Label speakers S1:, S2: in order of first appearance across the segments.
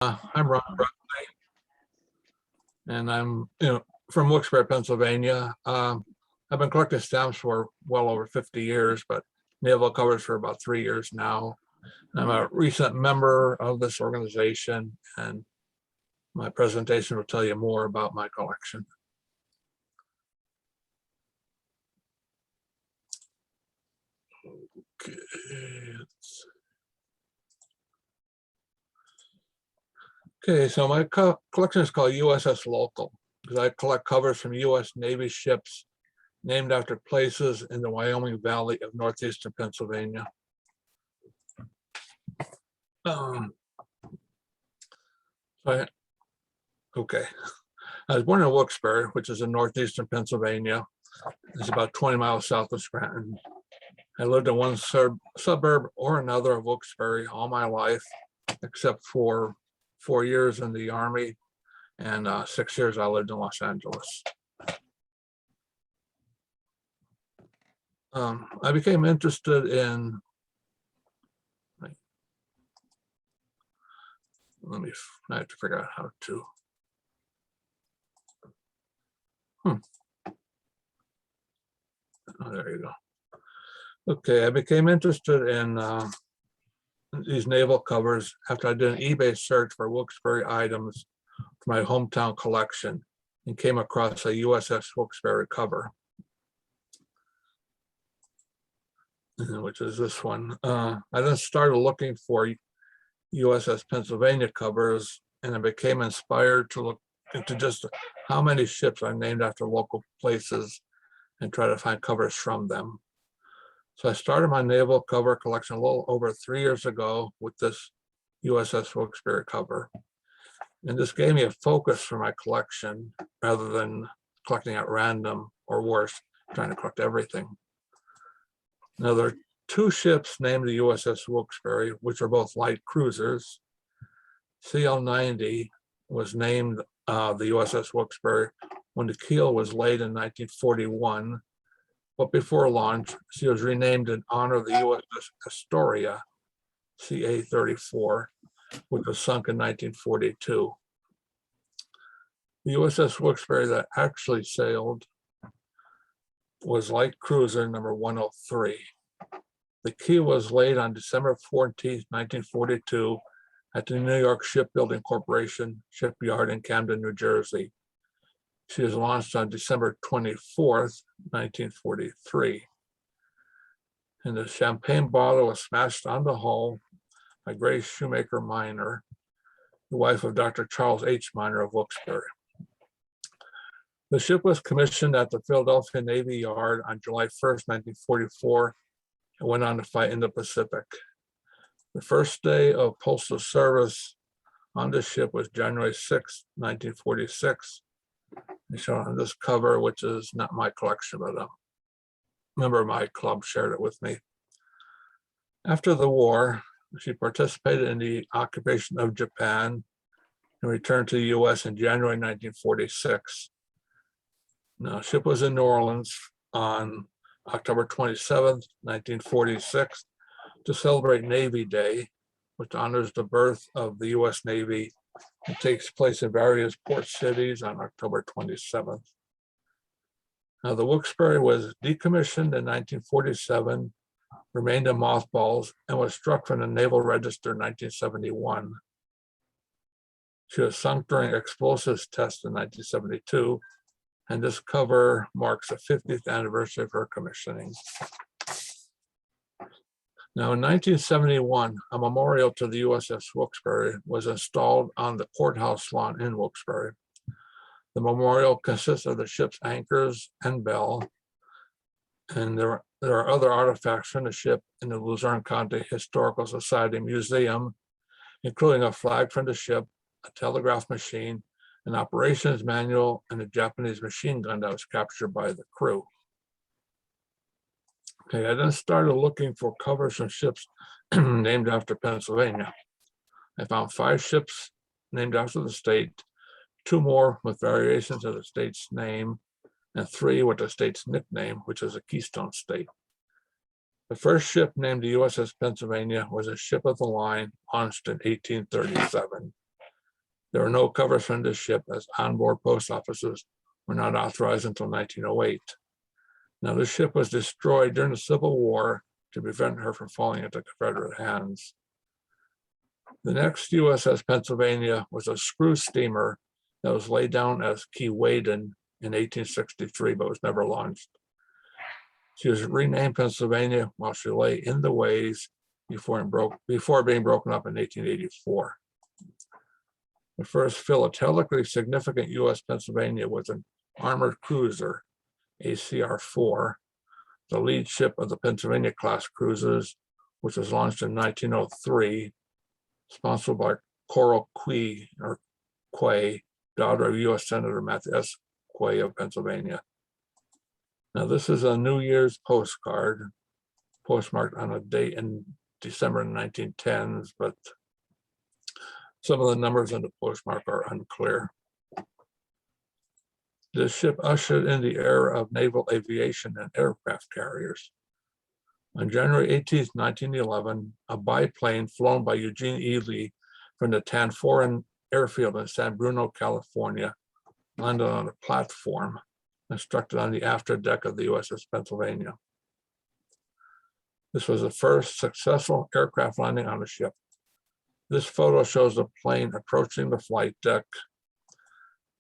S1: I'm Ron Breznay, and I'm from Wilkes-Barre, Pennsylvania. I've been collecting stamps for well over 50 years, but Naval Covers for about 3 years now. I'm a recent member of this organization, and my presentation will tell you more about my collection. Okay, so my collection is called USS Local because I collect covers from U.S. Navy ships named after places in the Wyoming Valley of northeastern Pennsylvania. Okay, I was born in Wilkes-Barre, which is in northeastern Pennsylvania. It's about 20 miles south of Scranton. I lived in one suburb or another of Wilkes-Barre all my life, except for 4 years in the Army and 6 years I lived in Los Angeles. I became interested in, I have to figure out how to. Oh, there you go. Okay, I became interested in these naval covers after I did an eBay search for Wilkes-Barre items for my hometown collection and came across a USS Wilkes-Barre cover, which is this one. I then started looking for USS Pennsylvania covers, and I became inspired to look into just how many ships are named after local places and try to find covers from them. So I started my naval cover collection a little over 3 years ago with this USS Wilkes-Barre cover. And this gave me a focus for my collection rather than collecting at random, or worse, trying to collect everything. Now, there are 2 ships named the USS Wilkes-Barre, which are both light cruisers. CL-90 was named the USS Wilkes-Barre when the keel was laid in 1941. But before launch, she was renamed in honor of the USS Astoria, CA-34, which was sunk in 1942. The USS Wilkes-Barre that actually sailed was light cruiser number 103. The keel was laid on December 14, 1942, at the New York Shipbuilding Corporation shipyard in Camden, New Jersey. She was launched on December 24th, 1943. And the champagne bottle was smashed on the hull by Grace Shoemaker Minor, the wife of Dr. Charles H. Minor of Wilkes-Barre. The ship was commissioned at the Philadelphia Navy Yard on July 1st, 1944, and went on to fight in the Pacific. The first day of postal service on the ship was January 6th, 1946. It's shown on this cover, which is not my collection, but a member of my club shared it with me. After the war, she participated in the occupation of Japan and returned to the U.S. in January 1946. Now, the ship was in New Orleans on October 27th, 1946, to celebrate Navy Day, which honors the birth of the U.S. Navy. It takes place in various port cities on October 27th. Now, the Wilkes-Barre was decommissioned in 1947, remained in mothballs, and was struck from the Naval Register in 1971. She was sunk during explosives tests in 1972, and this cover marks the 50th anniversary of her commissioning. Now, in 1971, a memorial to the USS Wilkes-Barre was installed on the courthouse lawn in Wilkes-Barre. The memorial consists of the ship's anchors and bell, and there are other artifacts from the ship in the Luzerne County Historical Society Museum, including a flag from the ship, a telegraph machine, an operations manual, and a Japanese machine gun that was captured by the crew. Okay, I then started looking for covers from ships named after Pennsylvania. I found 5 ships named after the state, 2 more with variations of the state's name, and 3 with the state's nickname, which is a Keystone State. The first ship named the USS Pennsylvania was a ship of the line launched in 1837. There were no covers from this ship, as onboard post offices were not authorized until 1908. Now, this ship was destroyed during the Civil War to prevent her from falling into Confederate hands. The next USS Pennsylvania was a screw steamer that was laid down as Keewaydin in 1863, but was never launched. She was renamed Pennsylvania while she lay in the ways before being broken up in 1884. The first philatelically significant U.S. Pennsylvania was an armored cruiser, ACR-4, the lead ship of the Pennsylvania-class cruises, which was launched in 1903, sponsored by Coral Quay, daughter of U.S. Senator Matthew S. Quay of Pennsylvania. Now, this is a New Year's postcard, postmarked on a date in December 1910s, but some of the numbers on the postmark are unclear. This ship ushered in the era of naval aviation and aircraft carriers. On January 18, 1911, a biplane flown by Eugene Ely from the Tanforan Airfield in San Bruno, California, landed on a platform constructed on the after deck of the USS Pennsylvania. This was the first successful aircraft landing on a ship. This photo shows the plane approaching the flight deck,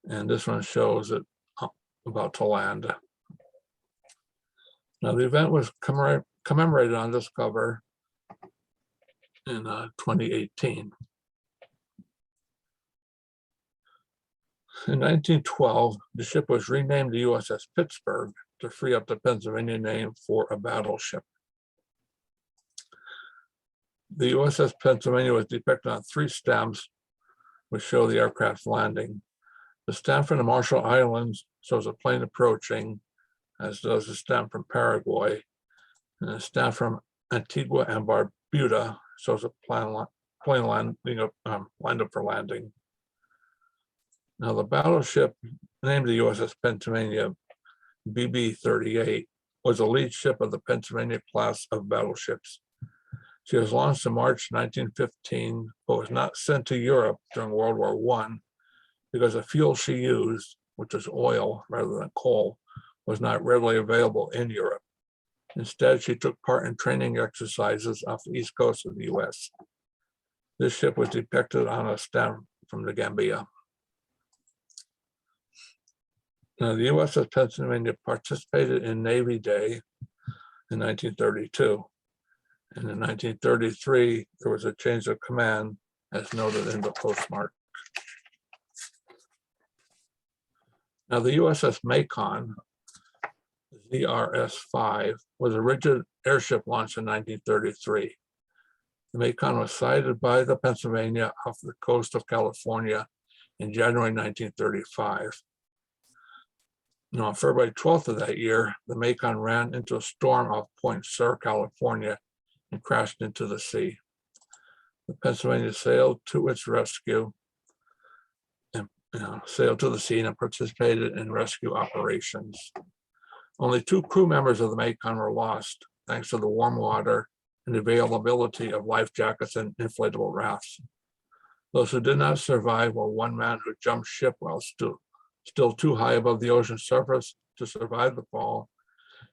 S1: and this one shows it about to land. Now, the event was commemorated on this cover in 2018. In 1912, the ship was renamed the USS Pittsburgh to free up the Pennsylvania name for a battleship. The USS Pennsylvania was depicted on 3 stamps, which show the aircraft landing. The stamp from the Marshall Islands shows a plane approaching, as does the stamp from Paraguay. And the stamp from Antigua and Barbuda shows a plane landing lined up for landing. Now, the battleship named the USS Pennsylvania BB-38 was a lead ship of the Pennsylvania class of battleships. She was launched in March 1915, but was not sent to Europe during World War I because the fuel she used, which was oil rather than coal, was not readily available in Europe. Instead, she took part in training exercises off the east coast of the US. This ship was depicted on a stamp from the Gambia. Now, the USS Pennsylvania participated in Navy Day in 1932. And in 1933, there was a change of command, as noted in the postmark. Now, the USS Macon, ZRS-5, was a rigid airship launched in 1933. The Macon was sighted by the Pennsylvania off the coast of California in January 1935. Now, on February 12th of that year, the Macon ran into a storm off Point Sur, California, and crashed into the sea. The Pennsylvania sailed to its rescue and sailed to the scene and participated in rescue operations. Only 2 crew members of the Macon were lost, thanks to the warm water and the availability of life jackets and inflatable rafts. Those who did not survive were 1 man who jumped ship while still too high above the ocean surface to survive the fall,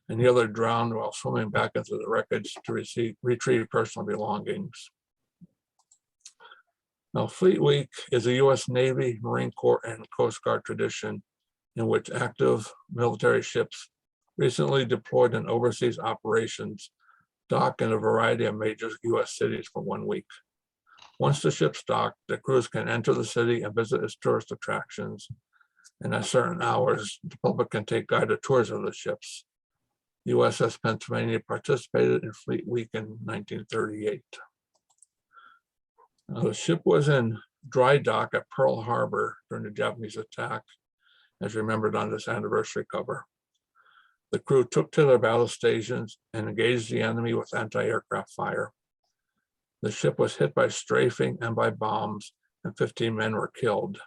S1: and the other drowned while swimming back into the wreckage to retrieve personal belongings. Now, Fleet Week is a U.S. Navy, Marine Corps, and Coast Guard tradition in which active military ships recently deployed in overseas operations dock in a variety of major U.S. cities for 1 week. Once the ship's docked, the crews can enter the city and visit its tourist attractions, and at certain hours, the public can take guided tours of the ships. The USS Pennsylvania participated in Fleet Week in 1938. The ship was in dry dock at Pearl Harbor during the Japanese attack, as remembered on this anniversary cover. The crew took to their battle stations and engaged the enemy with anti-aircraft fire. The ship was hit by strafing and by bombs, and 15 men were killed.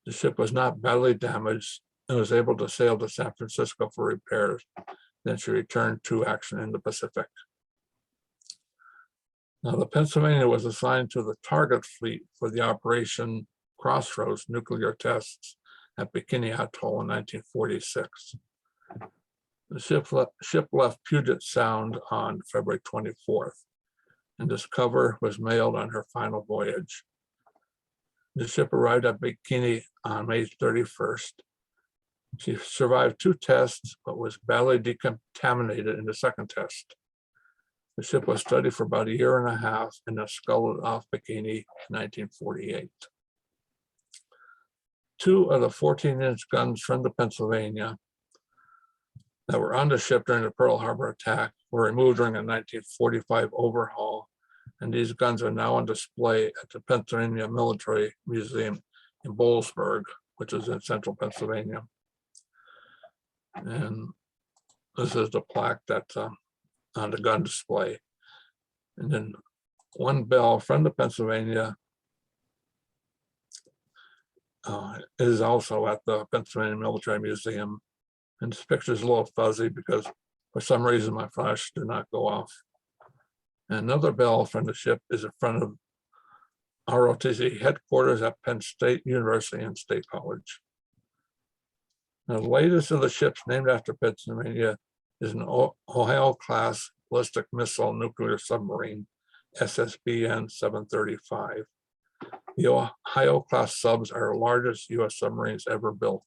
S1: The ship was not badly damaged and was able to sail to San Francisco for repairs. Then she returned to action in the Pacific. Now, the Pennsylvania was assigned to the target fleet for the Operation Crossroads nuclear tests at Bikini Atoll in 1946. The ship left Puget Sound on February 24th, and this cover was mailed on her final voyage. The ship arrived at Bikini on May 31st. She survived 2 tests, but was badly decontaminated in the second test. The ship was studied for about a year and a half and then sculled off Bikini in 1948. 2 of the 14-inch guns from the Pennsylvania that were on the ship during the Pearl Harbor attack were removed during a 1945 overhaul, and these guns are now on display at the Pennsylvania Military Museum in Boalsburg, which is in central Pennsylvania. And this is the plaque that's on the gun display. And then 1 bell from the Pennsylvania is also at the Pennsylvania Military Museum. And this picture is a little fuzzy because for some reason my flash did not go off. And another bell from the ship is in front of ROTC headquarters at Penn State University and State College. Now, the latest of the ships named after Pennsylvania is an Ohio-class ballistic missile nuclear submarine, SSBN 735. The Ohio-class subs are the largest U.S. submarines ever built.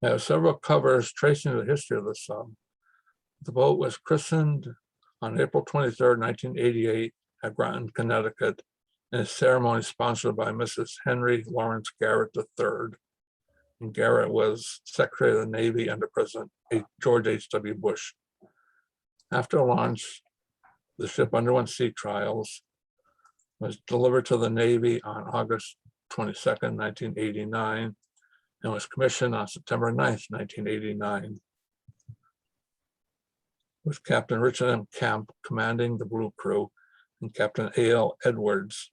S1: I have several covers tracing the history of the sub. The boat was christened on April 23rd, 1988 at Groton, Connecticut, in a ceremony sponsored by Mrs. Henry Lawrence Garrett III. And Garrett was Secretary of the Navy under President George H.W. Bush. After launch, the ship underwent sea trials, was delivered to the Navy on August 22nd, 1989, and was commissioned on September 9th, 1989. With Captain Richard M. Camp commanding the Blue Crew and Captain A.L. Edwards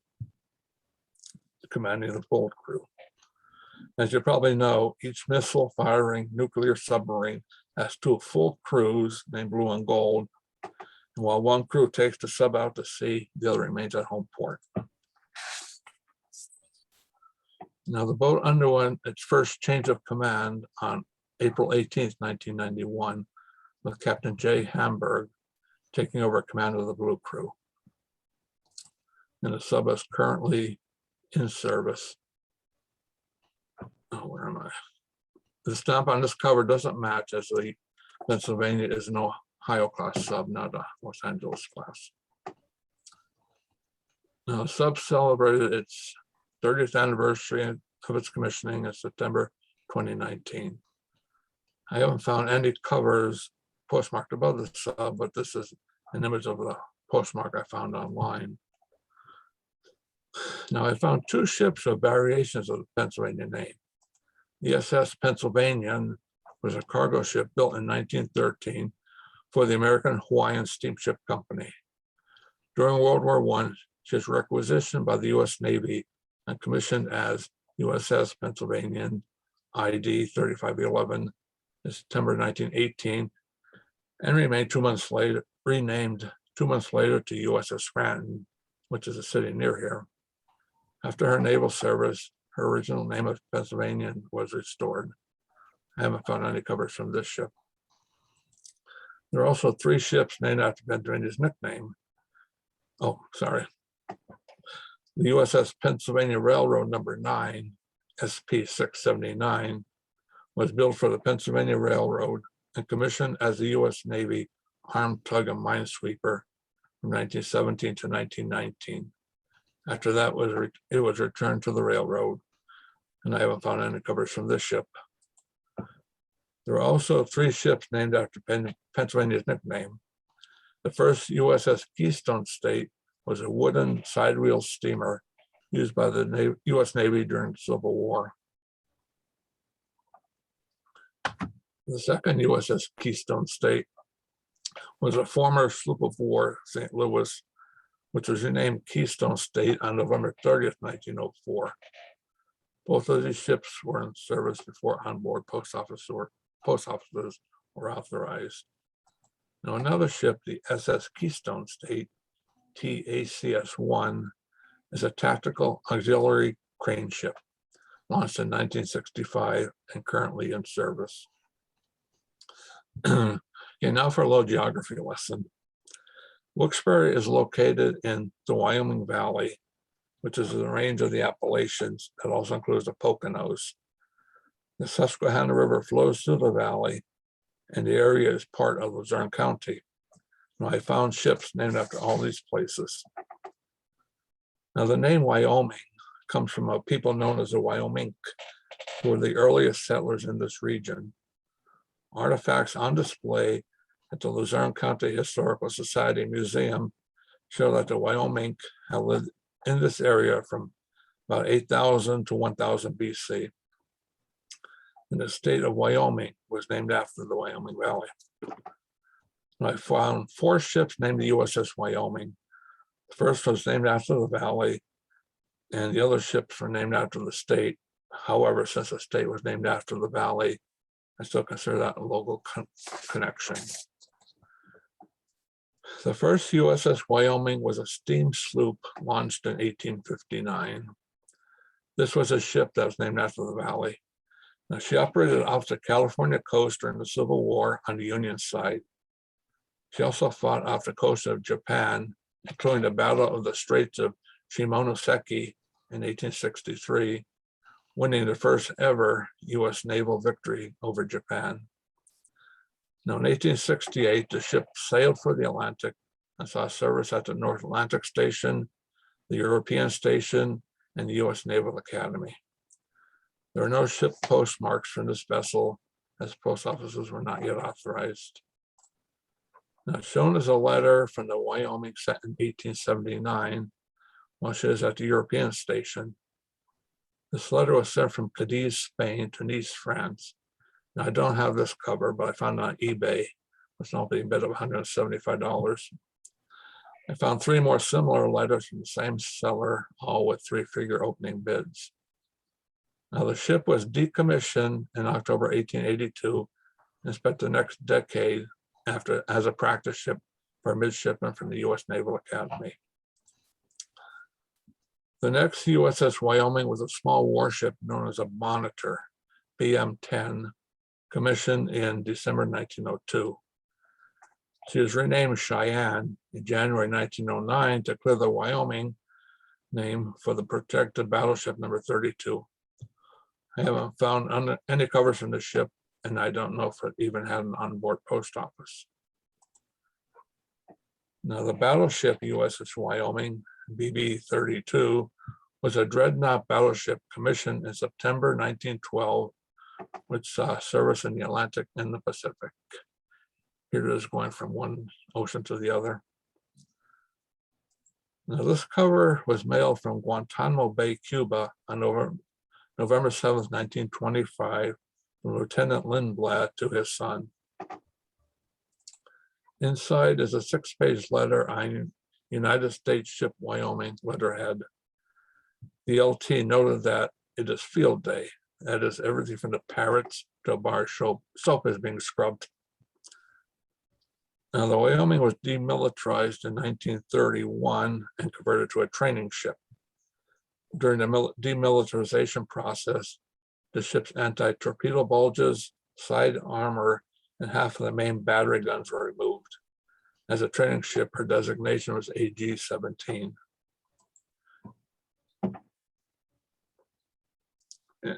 S1: commanding the Gold Crew. As you probably know, each missile-firing nuclear submarine has 2 full crews named Blue and Gold. And while 1 crew takes the sub out to sea, the other remains at home port. Now, the boat underwent its first change of command on April 18th, 1991, with Captain J. Hamburg taking over command of the Blue Crew. And the sub is currently in service. Oh, where am I? The stamp on this cover doesn't match, as the Pennsylvania is an Ohio-class sub, not a Los Angeles class. Now, the sub celebrated its 30th anniversary of its commissioning in September 2019. I haven't found any covers postmarked above the sub, but this is an image of the postmark I found online. Now, I found 2 ships of variations of the Pennsylvania name. The SS Pennsylvania was a cargo ship built in 1913 for the American Hawaiian Steamship Company. During World War I, she was requisitioned by the U.S. Navy and commissioned as USS Pennsylvania ID 3511 in September 1918, and renamed 2 months later to USS Scranton, which is a city near here. After her naval service, her original name of Pennsylvania was restored. I haven't found any covers from this ship. There are also 3 ships named after Pennsylvania's nickname. Oh, sorry. The USS Pennsylvania Railroad number 9, SP 679, was built for the Pennsylvania Railroad and commissioned as the U.S. Navy armed tug and minesweeper from 1917 to 1919. After that, it was returned to the railroad, and I haven't found any covers from this ship. There are also 3 ships named after Pennsylvania's nickname. The first USS Keystone State was a wooden side-wheel steamer used by the U.S. Navy during the Civil War. The second USS Keystone State was a former sloop of war, St. Louis, which was renamed Keystone State on November 30th, 1904. Both of these ships were in service before onboard post offices were authorized. Now, another ship, the SS Keystone State, TACS-1, is a tactical auxiliary crane ship, launched in 1965 and currently in service. Okay, now for a little geography lesson. Wilkes-Barre is located in the Wyoming Valley, which is the range of the Appalachians that also includes the Poconos. The Susquehanna River flows through the valley, and the area is part of Luzerne County. Now, I found ships named after all these places. Now, the name Wyoming comes from a people known as the Wyoming, who were the earliest settlers in this region. Artifacts on display at the Luzerne County Historical Society Museum show that the Wyoming had lived in this area from about 8,000 to 1,000 BC. And the state of Wyoming was named after the Wyoming Valley. I found 4 ships named the USS Wyoming. The first was named after the valley, and the other ships were named after the state. However, since the state was named after the valley, I still consider that a local connection. The first USS Wyoming was a steam sloop launched in 1859. This was a ship that was named after the valley. Now, she operated off the California coast during the Civil War on the Union side. She also fought off the coast of Japan, including the Battle of the Straits of Shimonoseki in 1863, winning the first ever U.S. naval victory over Japan. Now, in 1868, the ship sailed for the Atlantic and saw service at the North Atlantic Station, the European Station, and the U.S. Naval Academy. There are no ship postmarks from this vessel, as post offices were not yet authorized. Now, shown is a letter from the Wyoming sent in 1879, while she was at the European Station. This letter was sent from Cadiz, Spain to Nice, France. Now, I don't have this cover, but I found it on eBay. It's an opening bid of $175. I found 3 more similar letters from the same seller, all with 3-figure opening bids. Now, the ship was decommissioned in October 1882 and spent the next decade after as a practice ship for midshipmen from the U.S. Naval Academy. The next USS Wyoming was a small warship known as a Monitor, BM-10, commissioned in December 1902. She was renamed Cheyenne in January 1909 to clear the Wyoming name for the protected battleship number 32. I haven't found any covers from the ship, and I don't know if it even had an onboard post office. Now, the battleship USS Wyoming, BB-32, was a dreadnought battleship commissioned in September 1912, which saw service in the Atlantic and the Pacific. Here it is going from one ocean to the other. Now, this cover was mailed from Guantanamo Bay, Cuba on November 7th, 1925, from Lieutenant Lindblad to his son. Inside is a 6-page letter on United States Ship Wyoming letterhead. The LT noted that it is field day. That is, everything from the parrots to a bar soap is being scrubbed. Now, the Wyoming was demilitarized in 1931 and converted to a training ship. During the demilitarization process, the ship's anti-torpedo bulges, side armor, and half of the main battery guns were removed. As a training ship, her designation was AG-17.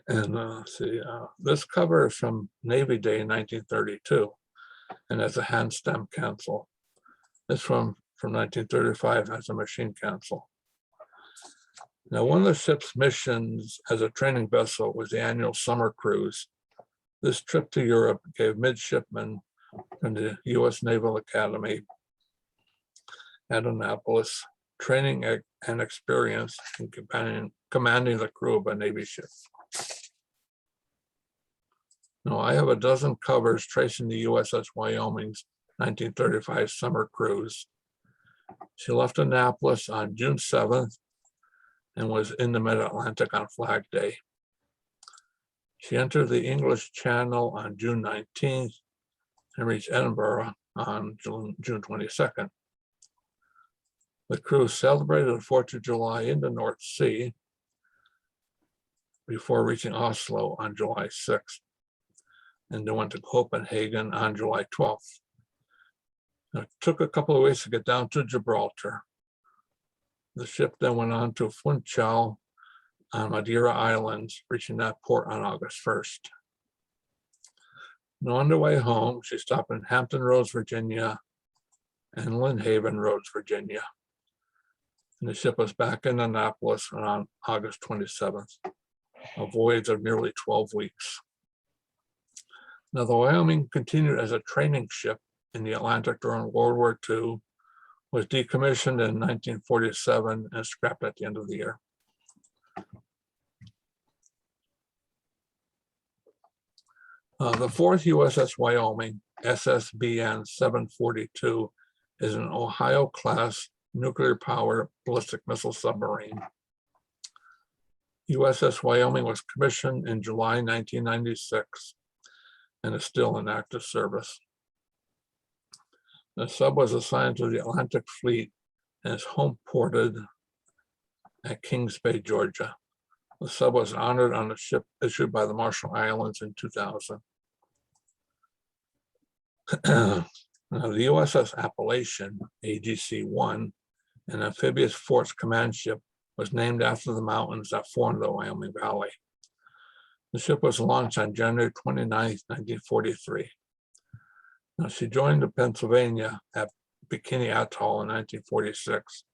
S1: And let's see, this cover is from Navy Day in 1932, and has a hand stem cancel. This from 1935 has a machine cancel. Now, one of the ship's missions as a training vessel was the annual summer cruise. This trip to Europe gave midshipmen from the U.S. Naval Academy at Annapolis training and experience in commanding the crew of a Navy ship. Now, I have a dozen covers tracing the USS Wyoming's 1935 summer cruise. She left Annapolis on June 7th and was in the Mid-Atlantic on Flag Day. She entered the English Channel on June 19th and reached Edinburgh on June 22nd. The crew celebrated the 4th of July in the North Sea before reaching Oslo on July 6th, and then went to Copenhagen on July 12th. It took a couple of weeks to get down to Gibraltar. The ship then went on to Funchal on Madeira Islands, reaching that port on August 1st. Now, on the way home, she stopped in Hampton Roads, Virginia, and Lynnhaven Roads, Virginia. And the ship was back in Annapolis on August 27th, a voyage of nearly 12 weeks. Now, the Wyoming continued as a training ship in the Atlantic during World War II, was decommissioned in 1947 and scrapped at the end of the year. The fourth USS Wyoming, SSBN 742, is an Ohio-class nuclear-powered ballistic missile submarine. USS Wyoming was commissioned in July 1996 and is still in active service. The sub was assigned to the Atlantic Fleet and is home ported at Kings Bay, Georgia. The sub was honored on a ship issued by the Marshall Islands in 2000. Now, the USS Appalachian, AGC-1, an amphibious force command ship, was named after the mountains that form the Wyoming Valley. The ship was launched on January 29, 1943. Now, she joined the Pennsylvania at Bikini Atoll in 1946,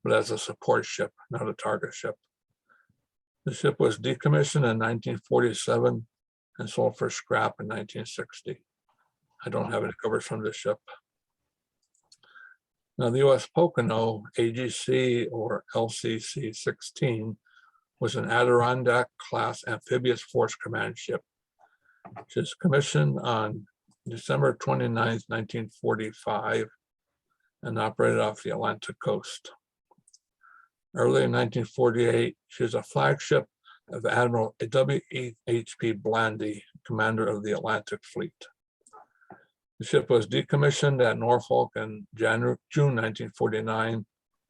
S1: but as a support ship, not a target ship. The ship was decommissioned in 1947 and sold for scrap in 1960. I don't have any covers from this ship. Now, the U.S. Pocono AGC or LCC-16 was an Adirondack-class amphibious force command ship. She was commissioned on December 29, 1945, and operated off the Atlantic coast. Early in 1948, she was a flagship of Admiral W.H.P. Blandy, commander of the Atlantic Fleet. The ship was decommissioned at Norfolk in June 1949,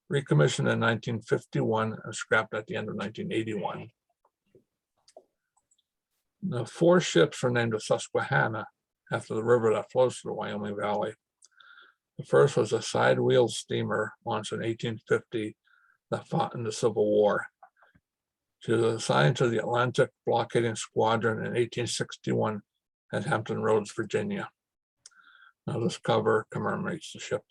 S1: recommissioned in 1951, and scrapped at the end of 1981. The 4 ships were named the Susquehanna after the river that flows through the Wyoming Valley. The first was a side-wheel steamer launched in 1850 that fought in the Civil War. She was assigned to the Atlantic Blockading Squadron in 1861 at Hampton Roads, Virginia. Now, this cover commemorates the ship.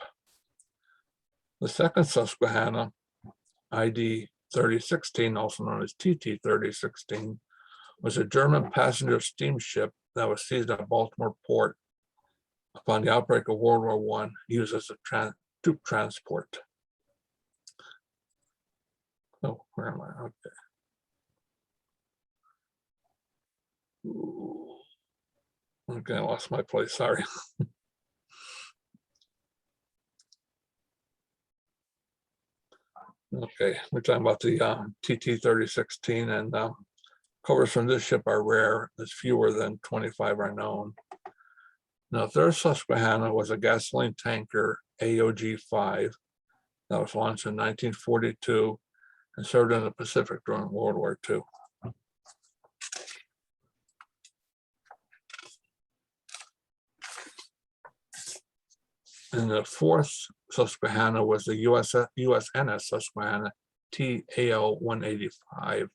S1: The second Susquehanna, ID 3016, also known as TT 3016, was a German passenger steamship that was seized at Baltimore Port upon the outbreak of World War I, used as a troop transport. Oh, where am I? Okay. Ooh. Okay, I lost my place, sorry. Okay, we're talking about the TT 3016, and covers from this ship are rare, as fewer than 25 are known. Now, third Susquehanna was a gasoline tanker, AOG-5, that was launched in 1942 and served in the Pacific during World War II. And the fourth Susquehanna was the USNS Susquehanna TAL-185,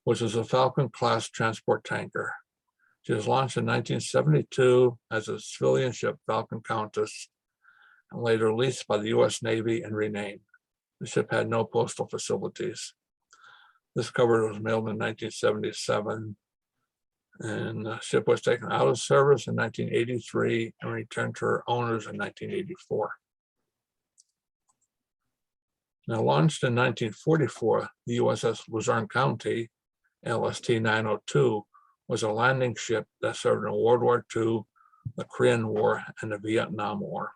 S1: which is a Falcon-class transport tanker. She was launched in 1972 as a civilian ship, Falcon Countess, and later leased by the U.S. Navy and renamed. The ship had no postal facilities. This cover was mailed in 1977, and the ship was taken out of service in 1983 and returned to her owners in 1984. Now, launched in 1944, the USS Luzerne County, LST-902, was a landing ship that served in World War II, the Korean War, and the Vietnam War.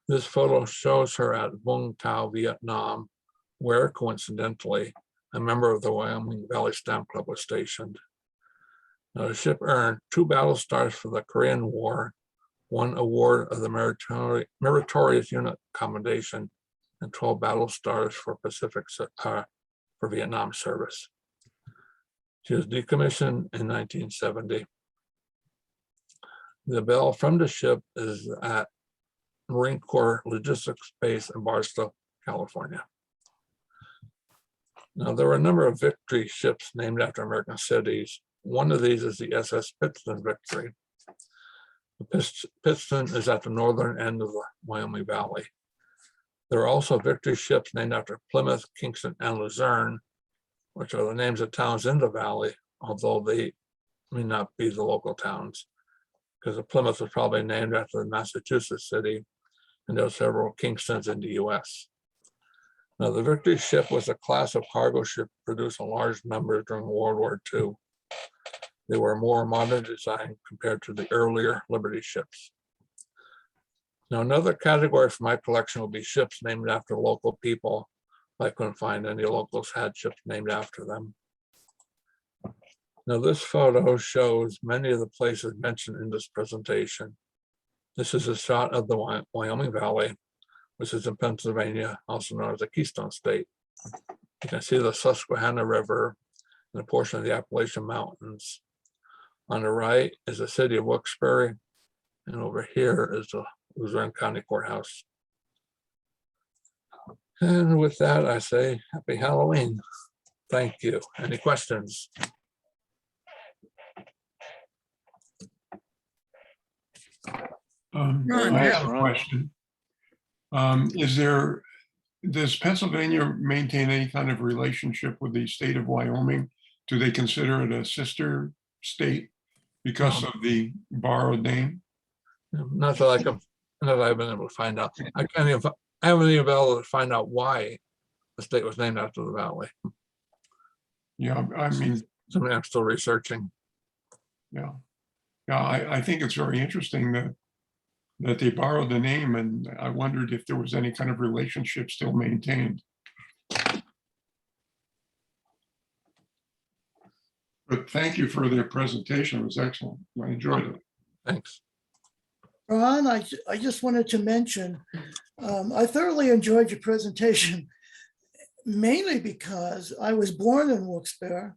S1: This photo shows her at Vung Tau, Vietnam, where, coincidentally, a member of the Wyoming Valley Stamp Club was stationed. Now, the ship earned 2 battle stars for the Korean War, 1 award of the Meritorious Unit Commendation, and 12 battle stars for for Vietnam service. She was decommissioned in 1970. The bell from the ship is at Marine Corps Logistics Base in Barstow, California. Now, there were a number of Victory ships named after American cities. One of these is the SS Pittston Victory. The Pittston is at the northern end of the Wyoming Valley. There are also Victory ships named after Plymouth, Kingston, and Luzerne, which are the names of towns in the valley, although they may not be the local towns, because the Plymouth was probably named after the Massachusetts city, and there are several Kingstons in the US. Now, the Victory ship was a class of cargo ship produced in large numbers during World War II. They were more modern design compared to the earlier Liberty ships. Now, another category for my collection will be ships named after local people. I couldn't find any locals had ships named after them. Now, this photo shows many of the places mentioned in this presentation. This is a shot of the Wyoming Valley, which is in Pennsylvania, also known as the Keystone State. You can see the Susquehanna River and a portion of the Appalachian Mountains. On the right is the city of Wilkes-Barre, and over here is the Luzerne County Courthouse. And with that, I say happy Halloween. Thank you. Any questions?
S2: I have a question. Does Pennsylvania maintain any kind of relationship with the state of Wyoming? Do they consider it a sister state because of the borrowed name?
S1: Not that I've been able to find out. I haven't even been able to find out why the state was named after the valley.
S2: Yeah, I mean,
S1: Something I'm still researching.
S2: yeah. Yeah, I think it's very interesting that they borrowed the name, and I wondered if there was any kind of relationship still maintained. But thank you for their presentation. It was excellent. I enjoyed it.
S1: Thanks.
S3: Ron, I just wanted to mention, I thoroughly enjoyed your presentation, mainly because I was born in Wilkes-Barre.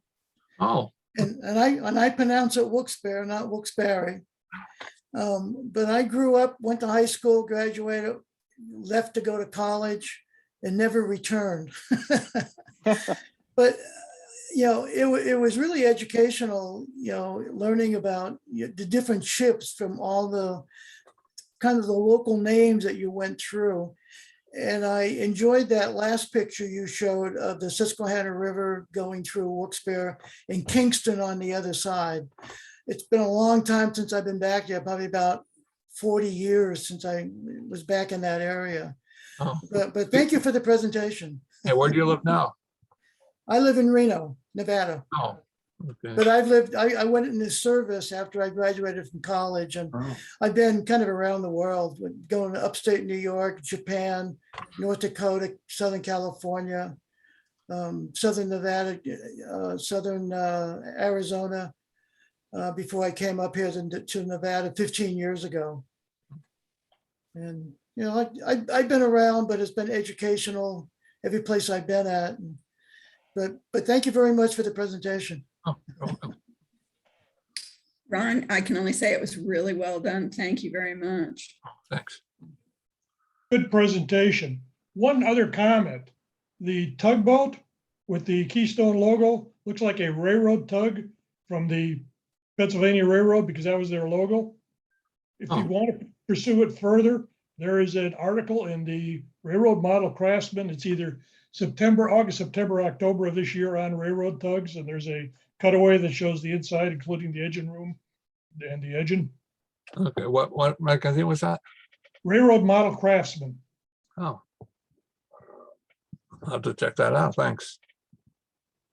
S1: Oh.
S3: And I pronounce it Wilkes-Barre, not Wilkes-Barre. But I grew up, went to high school, graduated, left to go to college, and never returned. But it was really educational, learning about the different ships from all the kind of the local names that you went through. And I enjoyed that last picture you showed of the Susquehanna River going through Wilkes-Barre and Kingston on the other side. It's been a long time since I've been back there, probably about 40 years since I was back in that area.
S1: Oh.
S3: But thank you for the presentation.
S1: Hey, where do you live now?
S3: I live in Reno, Nevada.
S1: Oh, okay.
S3: But I went into service after I graduated from college, and I've been kind of around the world, going to upstate New York, Japan, North Dakota, Southern California, Southern Nevada, Southern Arizona, before I came up here to Nevada 15 years ago. And, I've been around, but it's been educational every place I've been at. But thank you very much for the presentation.
S1: Oh, you're welcome.
S4: Ron, I can only say it was really well done. Thank you very much.
S1: Thanks.
S5: Good presentation. One other comment, the tugboat with the Keystone logo looks like a railroad tug from the Pennsylvania Railroad, because that was their logo. If you want to pursue it further, there is an article in the Railroad Model Craftsman. It's either August, September, October of this year on railroad tugs, and there's a cutaway that shows the inside, including the engine room and the engine.
S1: Okay, what magazine was that?
S5: Railroad Model Craftsman.
S1: Oh, I'll have to check that out. Thanks.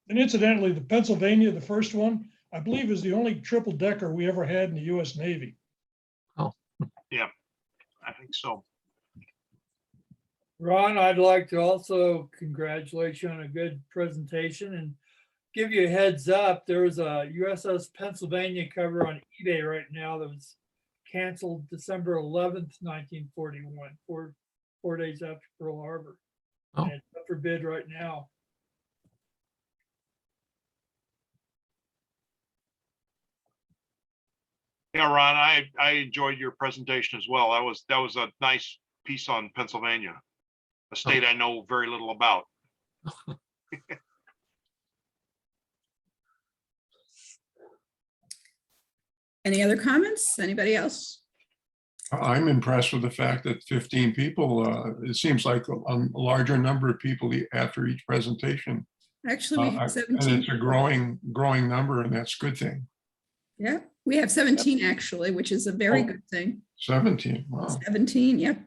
S5: And incidentally, the Pennsylvania, the first one, I believe is the only triple decker we ever had in the US Navy.
S1: Oh,
S6: yeah, I think so.
S7: Ron, I'd like to also congratulate you on a good presentation and give you a heads up. There's a USS Pennsylvania cover on eBay right now that was canceled December 11th, 1941, four days after Pearl Harbor.
S1: Oh.
S7: And it's up for bid right now.
S6: Yeah, Ron, I enjoyed your presentation as well. That was a nice piece on Pennsylvania, a state I know very little about.
S4: Any other comments? Anybody else?
S2: I'm impressed with the fact that 15 people, it seems like a larger number of people after each presentation.
S4: Actually, we have
S2: And
S4: 17.
S2: it's a growing number, and that's a good thing.
S4: Yeah, we have 17 actually, which is a very
S2: Oh.
S4: good thing.
S2: 17, wow.
S4: 17, yep.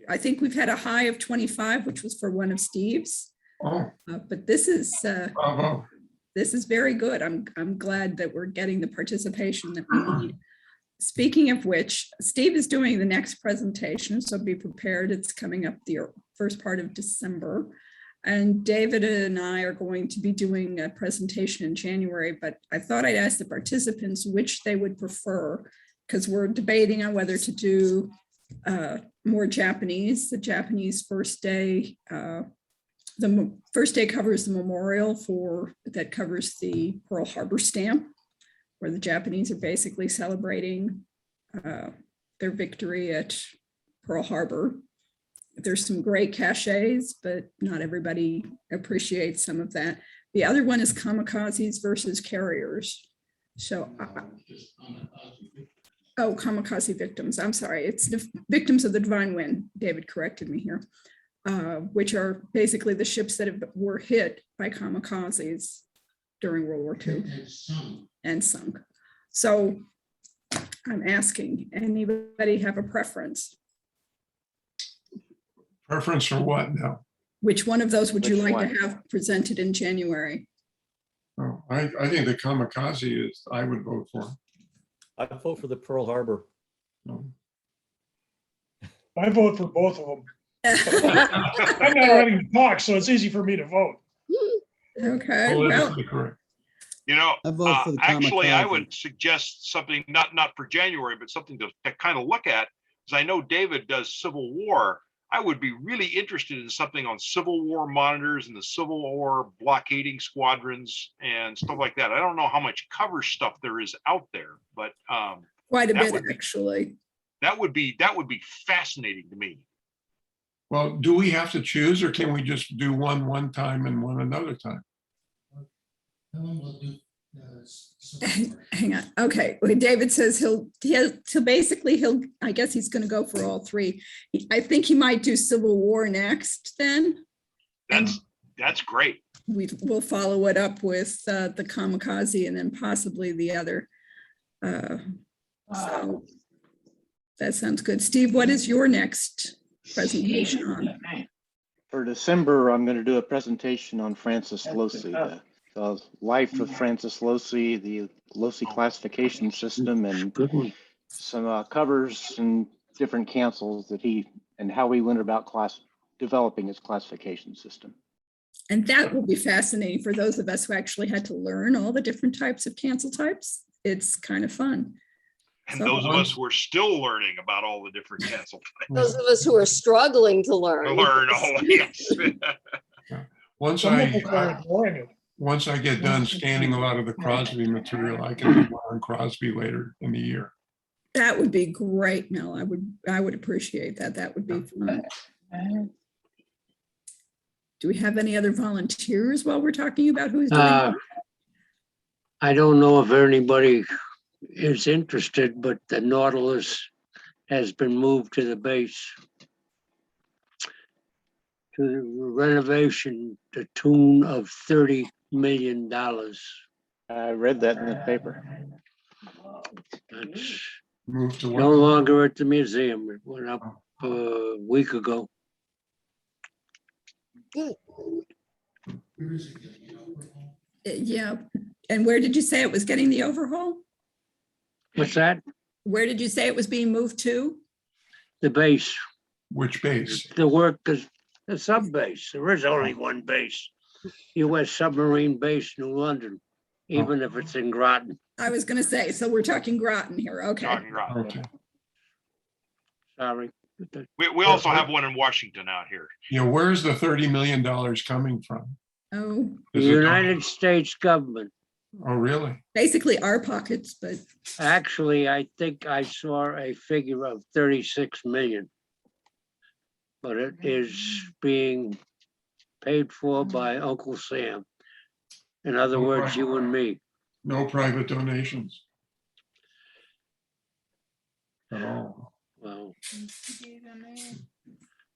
S4: I think we've had a high of 25, which was for one of Steve's.
S2: Oh,
S4: But this is
S2: bravo.
S4: very good. I'm glad that we're getting the participation that we need. Speaking of which, Steve is doing the next presentation, so be prepared. It's coming up the first part of December. And David and I are going to be doing a presentation in January, but I thought I'd ask the participants which they would prefer, because we're debating on whether to do more Japanese. The Japanese first day, the first day covers the memorial that covers the Pearl Harbor stamp, where the Japanese are basically celebrating their victory at Pearl Harbor. There's some great cachets, but not everybody appreciates some of that. The other one is kamikazes versus carriers. So, kamikaze victims. I'm sorry. It's the victims of the Divine Wind. David corrected me here, which are basically the ships that were hit by kamikazes during World War II and sunk. So I'm asking, anybody have a preference?
S2: Preference for what now?
S4: Which one of those would you
S8: Which
S4: like
S8: one?
S4: to have presented in January?
S2: Oh, I think the kamikaze I would vote for.
S8: I vote for the Pearl Harbor.
S2: No.
S5: I vote for both of them. I'm not ready to talk, so it's easy for me to vote.
S4: Okay, well,
S2: Politically correct.
S6: You know,
S9: I vote for the
S6: actually, I
S9: kamikaze.
S6: would suggest something not for January, but something to kind of look at, because I know David does Civil War. I would be really interested in something on Civil War monitors and the Civil War blockading squadrons and stuff like that. I don't know how much cover stuff there is out there, but
S4: quite a
S6: that
S4: bit,
S6: would be-
S4: actually.
S6: that would be fascinating to me.
S2: Well, do we have to choose, or can we just do one time and one another time?
S4: Hang on. Okay. Well, David says he'll basically I guess he's going to go for all three. I think he might do Civil War next. Then
S6: That's great.
S4: we'll follow it up with the kamikaze and then possibly the other. So that sounds good. Steve, what is your next presentation on?
S10: For December, I'm going to do a presentation on Francis Locy, the life of Francis Locy, the Locy classification system, and some covers and different cancels that and how he went about developing his classification system.
S4: And that will be fascinating for those of us who actually had to learn all the different types of cancel types. It's kind of fun.
S6: And
S4: So-
S6: those of us who are still learning about all the different cancel
S11: Those of us who are struggling to learn.
S6: learn all, yes.
S2: Once
S5: Some of us are
S2: I
S5: ignoring it.
S2: once I get done scanning a lot of the Crosby material, I can do one on Crosby later in the year.
S4: That would be great, Mel. I would appreciate that. That would be fun. Do we have any other volunteers while we're talking about who's doing?
S12: I don't know if anybody is interested, but the Nautilus has been moved to the base. To the renovation, the tune of $30 million.
S10: I read that in the paper.
S12: That's
S2: Move to
S12: no
S2: what?
S12: longer at the museum. It went up a week ago.
S4: Yeah. And where did you say it was getting the overhaul?
S12: What's that?
S4: Where did you say it was being moved to?
S12: The base.
S2: Which base?
S12: The work is the sub base. There is only one base. U.S. Submarine Base, New London, even if it's in Groton.
S4: I was going to say, so we're talking Groton here. Okay.
S6: Talking about-
S2: Okay.
S12: Sorry.
S6: We also have one in Washington out here.
S2: You know, where's the $30 million coming from?
S4: Oh,
S12: The
S2: Is it-
S12: United States government.
S2: Oh, really?
S4: basically our pockets, but
S12: Actually, I think I saw a figure of 36 million. But it is being paid for by Uncle Sam. In other words, you and me.
S2: No private donations at all.
S12: Well,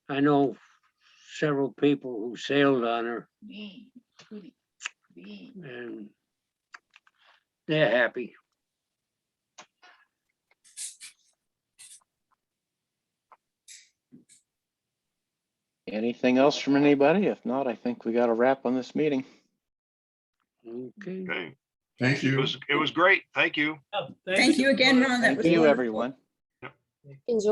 S12: I know several people who sailed on her and they're happy.
S10: Anything else from anybody? If not, I think we got a wrap on this meeting.
S12: Okay.
S6: Okay.
S2: Thank you.
S6: It was great. Thank you.
S7: Yeah,
S4: thank you again, Ron. That
S10: Thank
S4: was
S10: you,
S4: wonderful.
S10: everyone.
S11: Enjoy.